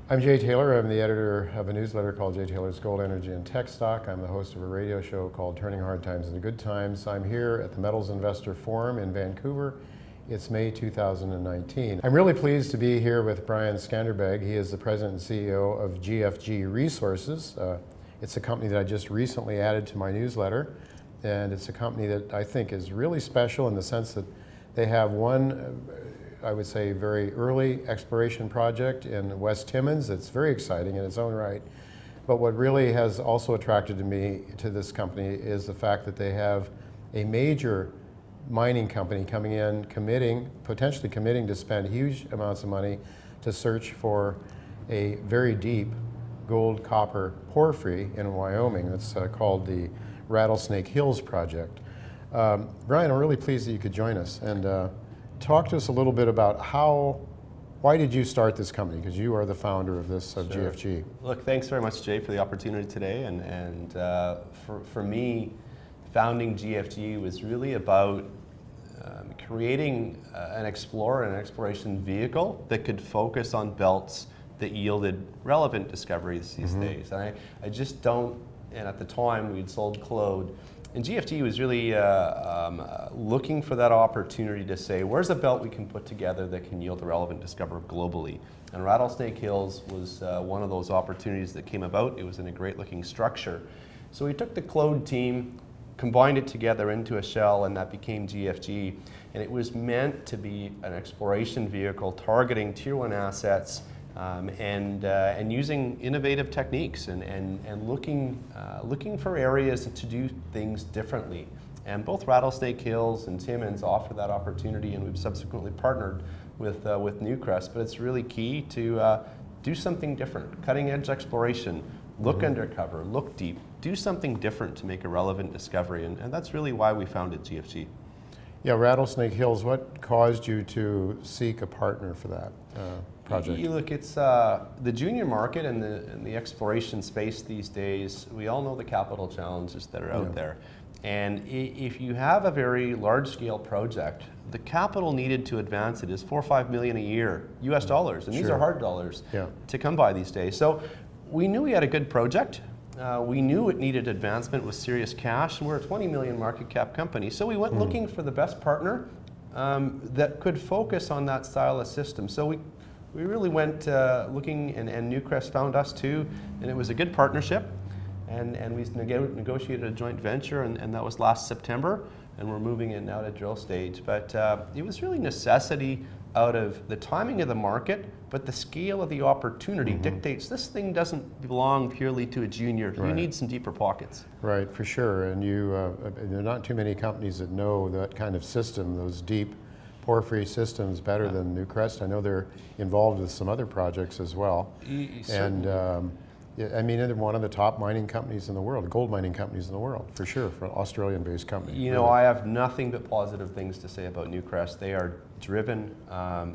I'm Jay Taylor. I'm the editor of a newsletter called Jay Taylor's Gold, Energy, and Tech Stock. I'm the host of a radio show called Turning Hard Times into Good Times. I'm here at the Metals Investor Forum in Vancouver. It's May 2019. I'm really pleased to be here with Brian Skanderbeg. He is the president and CEO of GFG Resources. It's a company that I just recently added to my newsletter, and it's a company that I think is really special in the sense that they have one, I would say, very early exploration project in West Timmins. It's very exciting in its own right. But what really has also attracted me to this company is the fact that they have a major mining company coming in, potentially committing to spend huge amounts of money to search for a very deep gold copper porphyry in Wyoming. That's called the Rattlesnake Hills Project. Brian, I'm really pleased that you could join us, and talk to us a little bit about why did you start this company? Because you are the founder of this, of Sure. GFG. Look, thanks very much, Jay, for the opportunity today. And for me, founding GFG was really about creating an exploration vehicle that could focus on belts that yielded relevant discoveries these days. And I just don't, and at the time we'd sold Claude, and GFG was really looking for that opportunity to say, where's a belt we can put together that can yield a relevant discovery globally? And Rattlesnake Hills was one of those opportunities that came about. It was in a great looking structure. So we took the Claude team, combined it together into a shell, and that became GFG. And it was meant to be an exploration vehicle targeting tier 1 assets and using innovative techniques and looking for areas to do things differently. And both Rattlesnake Hills and Timmins offer that opportunity, and we've subsequently partnered with Newcrest. But it's really key to do something different, cutting edge exploration, look undercover, look deep, do something different to make a relevant discovery, and that's really why we founded GFG. Yeah, Rattlesnake Hills, what caused you to seek a partner for that project? Look, it's the junior market and the exploration space these days. We all know the capital challenges that are out there. And if you have a very large-scale project, the capital needed to advance it is $4 or $5 million a year, US dollars, and these are hard dollars to come by these days. So we knew we had a good project. We knew it needed advancement with serious cash, and we're a 20 million market cap company. So we went looking for the best partner that could focus on that style of system. So we really went looking, and Newcrest found us too, and it was a good partnership. And we negotiated a joint venture, and that was last September, and we're moving it now to drill stage. But it was really necessity out of the timing of the market, but the scale of the opportunity dictates this thing doesn't belong purely to a junior. You need some deeper pockets. Right, for sure. And there are not too many companies that know that kind of system, those deep porphyry systems, better than Newcrest. I know they're involved with some other projects as well. And I mean, they're one of the top mining companies in the world, gold mining companies in the world, for sure, for an Australian-based company. You know, I have nothing but positive things to say about Newcrest. They are driven,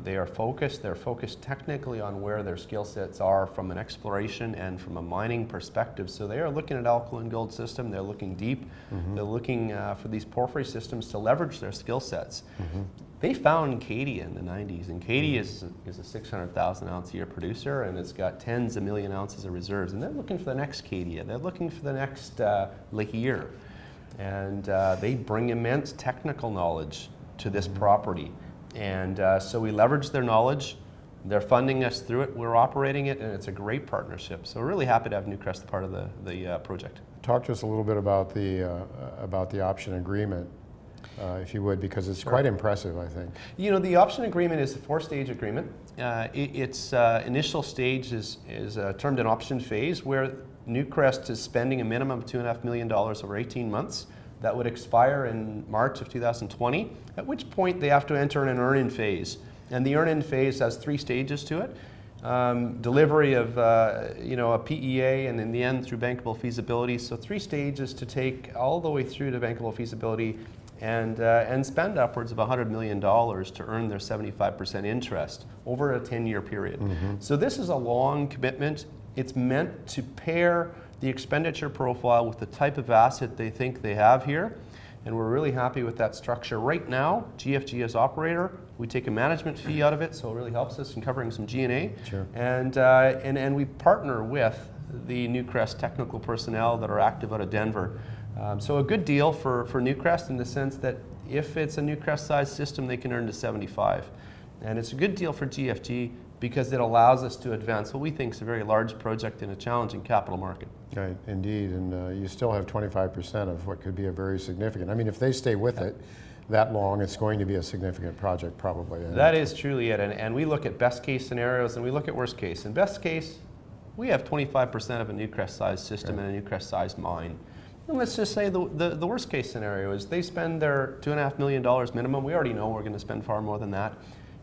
they are focused. They're focused technically on where their skill sets are from an exploration and from a mining perspective. So they are looking at alkaline gold system. They're looking deep. They're looking for these porphyry systems to leverage their skill sets. They found Cadia in the 90s, and Cadia is a 600,000 ounce a year producer, and it's got tens of million ounces of reserves. And they're looking for the next Cadia. They're looking for the next Lahir. And they bring immense technical knowledge to this property. And so we leverage their knowledge. They're funding us through it. We're operating it, and it's a great partnership. So we're really happy to have Newcrest part of the project. Talk to us a little bit about the option agreement, if you would, because it's quite impressive, I think. You know, the option agreement is a 4-stage agreement. Its initial stage is termed an option phase, where Newcrest is spending a minimum of $2.5 million over 18 months. That would expire in March of 2020, at which point they have to enter in an earn-in phase. And the earn-in phase has 3 stages to it. Delivery of a PEA, and in the end through bankable feasibility. So 3 stages to take all the way through to bankable feasibility, and spend upwards of $100 million to earn their 75% interest over a 10-year period. So this is a long commitment. It's meant to pair the expenditure profile with the type of asset they think they have here, and we're really happy with that structure. Right now, GFG as operator, we take a management fee out of it, so it really helps us in covering some G&A. Sure. And we partner with the Newcrest technical personnel that are active out of Denver. So a good deal for Newcrest in the sense that if it's a Newcrest-sized system, they can earn to 75. And it's a good deal for GFG because it allows us to advance what we think is a very large project in a challenging capital market. Right, indeed, and you still have 25% of what could be a very significant. I mean, if they stay with it that long, it's going to be a significant project probably. That is truly it, and we look at best case scenarios and we look at worst case. In best case, we have 25% of a Newcrest-sized system and a Newcrest-sized mine. And let's just say the worst case scenario is they spend their $2.5 million minimum. We already know we're going to spend far more than that.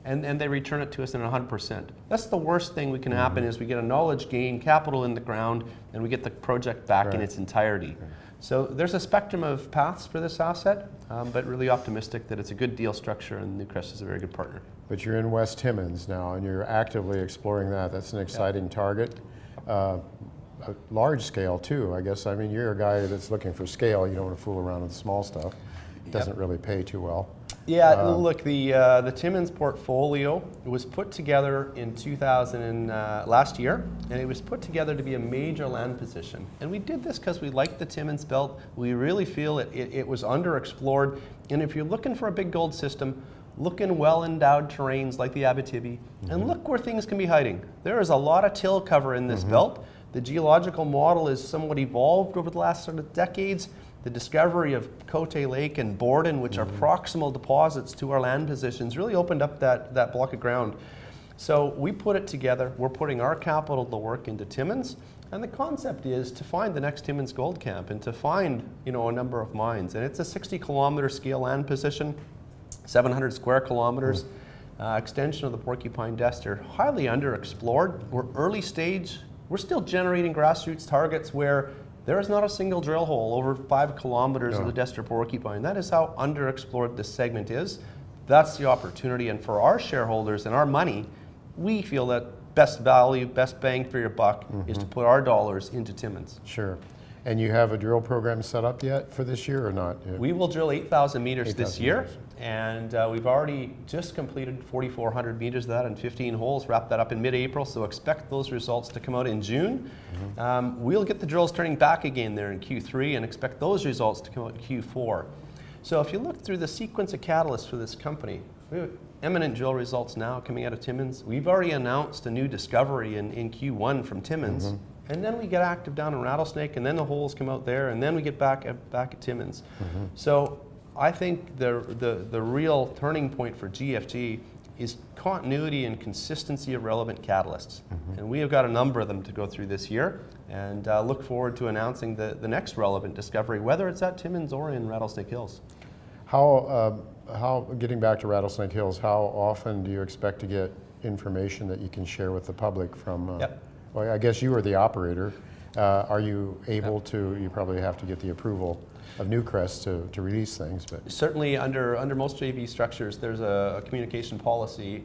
And they return it to us in 100%. That's the worst thing that can happen is we get a knowledge gain, capital in the ground, and we get the project back in its entirety. Right. So there's a spectrum of paths for this asset, but really optimistic that it's a good deal structure and Newcrest is a very good partner. But you're in West Timmins now and you're actively exploring that. That's an exciting target. A large scale too, I guess. I mean, you're a guy that's looking for scale. You don't want to fool around with small stuff. It doesn't really pay too well. Yeah, look, the Timmins portfolio was put together in last year, and it was put together to be a major land position. And we did this because we liked the Timmins belt. We really feel it was underexplored. And if you're looking for a big gold system, look in well-endowed terrains like the Abitibi, and look where things can be hiding. There is a lot of till cover in this belt. The geological model is somewhat evolved over the last sort of decades. The discovery of Cote Lake and Borden, which are proximal deposits to our land positions, really opened up that block of ground. So we put it together. We're putting our capital to work into Timmins, and the concept is to find the next Timmins gold camp and to find, a number of mines. And it's a 60-kilometer scale land position, 700 square kilometers. Extension of the Porcupine Destor, highly underexplored. We're early stage. We're still generating grassroots targets where there is not a single drill hole over 5 kilometers of the Destor Porcupine. That is how underexplored this segment is. That's the opportunity, and for our shareholders and our money, we feel that best value, best bang for your buck is to put our dollars into Timmins. Sure. And you have a drill program set up yet for this year or not? We will drill 8,000 meters this year, meters. And we've already just completed 4,400 meters of that in 15 holes, wrapped that up in mid-April, so expect those results to come out in June. We'll get the drills turning back again there in Q3 and expect those results to come out in Q4. So if you look through the sequence of catalysts for this company, we have eminent drill results now coming out of Timmins. We've already announced a new discovery in Q1 from Timmins. And then we get active down in Rattlesnake, and then the holes come out there, and then we get back at Timmins. So I think the real turning point for GFG is continuity and consistency of relevant catalysts. And we have got a number of them to go through this year, and look forward to announcing the next relevant discovery, whether it's at Timmins or in Rattlesnake Hills. Getting back to Rattlesnake Hills, how often do you expect to get information that you can share with the public from? Well, I guess you are the operator. Are you able to? You probably have to get the approval of Newcrest to release things, but certainly under most JV structures, there's a communication policy.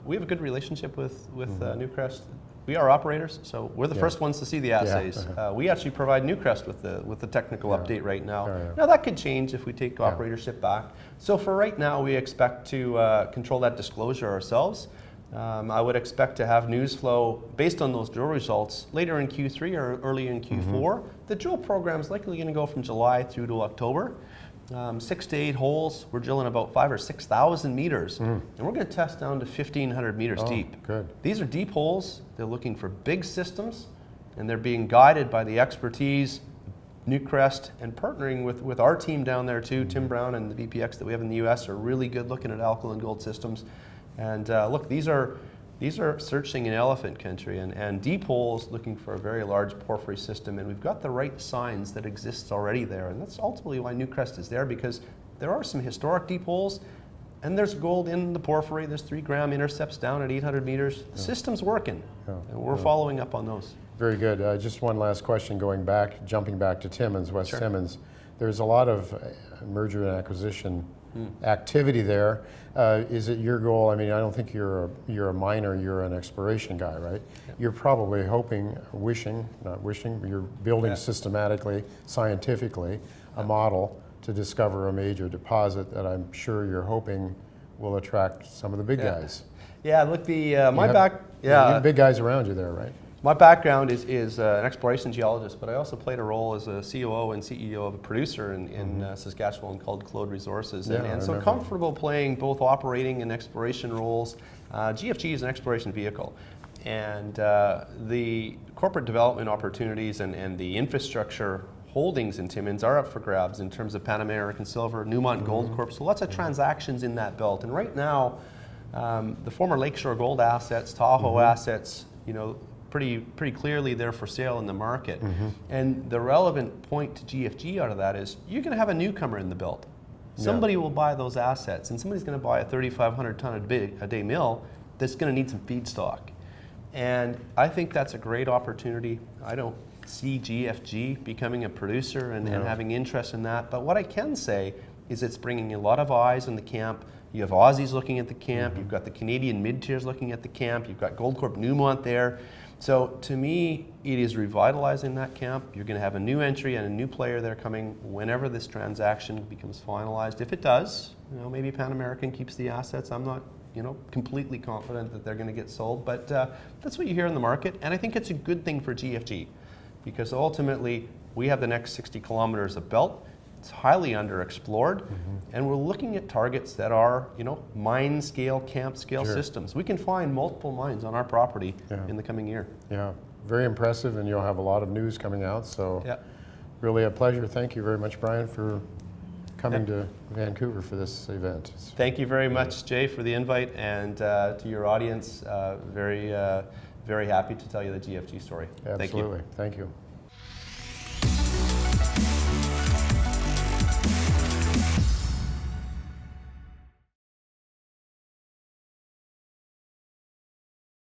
We have a good relationship with Newcrest. We are operators, so we're the first ones to see the assays. We actually provide Newcrest with the technical update right now. Now that could change if we take operatorship back. So for right now, we expect to control that disclosure ourselves. I would expect to have news flow based on those drill results later in Q3 or early in Q4. The drill program is likely going to go from July through to October. 6 to 8 holes. We're drilling about 5,000 or 6,000 meters, and we're going to test down to 1,500 meters deep. Good. These are deep holes. They're looking for big systems, and they're being guided by the expertise, Newcrest, and partnering with our team down there too. Tim Brown and the VPX that we have in the U.S. are really good looking at alkaline gold systems. And look, these are searching in elephant country and deep holes looking for a very large porphyry system, and we've got the right signs that exists already there, and that's ultimately why Newcrest is there, because there are some historic deep holes, and there's gold in the porphyry. There's 3-gram intercepts down at 800 meters. The system's working, and we're following up on those. Very good. Just one last question, jumping back to Timmins, West Timmins. There's a lot of merger and acquisition activity there. Is it your goal? I mean, I don't think you're a miner, you're an exploration guy, right? You're probably hoping, you're building systematically, scientifically, a model to discover a major deposit that I'm sure you're hoping will attract some of the big guys. Yeah, look, the You have big guys around you there, right? My background is an exploration geologist, but I also played a role as a COO and CEO of a producer in Saskatchewan called Claude Resources. Yeah, and I so remember. comfortable playing both operating and exploration roles. GFG is an exploration vehicle. And the corporate development opportunities and the infrastructure holdings in Timmins are up for grabs in terms of Pan American Silver, Newmont Gold Corp. So lots of transactions in that belt. And right now, the former Lakeshore Gold assets, Tahoe assets, you know, pretty clearly they're for sale in the market. And the relevant point to GFG out of that is you're going to have a newcomer in the belt. Somebody will buy those assets, and somebody's going to buy a 3,500 ton a day mill that's going to need some feedstock. And I think that's a great opportunity. I don't see GFG becoming a producer and having interest in that. But what I can say is it's bringing a lot of eyes on the camp. You have Aussies looking at the camp. You've got the Canadian mid-tiers looking at the camp. You've got Goldcorp Newmont there. So to me, it is revitalizing that camp. You're going to have a new entry and a new player there coming whenever this transaction becomes finalized. If it does, you know, maybe Pan American keeps the assets. I'm not, you know, completely confident that they're going to get sold, but that's what you hear in the market, and I think it's a good thing for GFG because ultimately we have the next 60 kilometers of belt. It's highly underexplored, and we're looking at targets that are, you know, mine scale, camp scale systems. We can find multiple mines on our property in the coming year. Yeah, very impressive, and you'll have a lot of news coming out. So, really a pleasure. Thank you very much, Brian, for coming to Vancouver for this event. Thank you very much, Jay, for the invite, and to your audience, very happy to tell you the GFG story. Absolutely. Thank you. Thank you.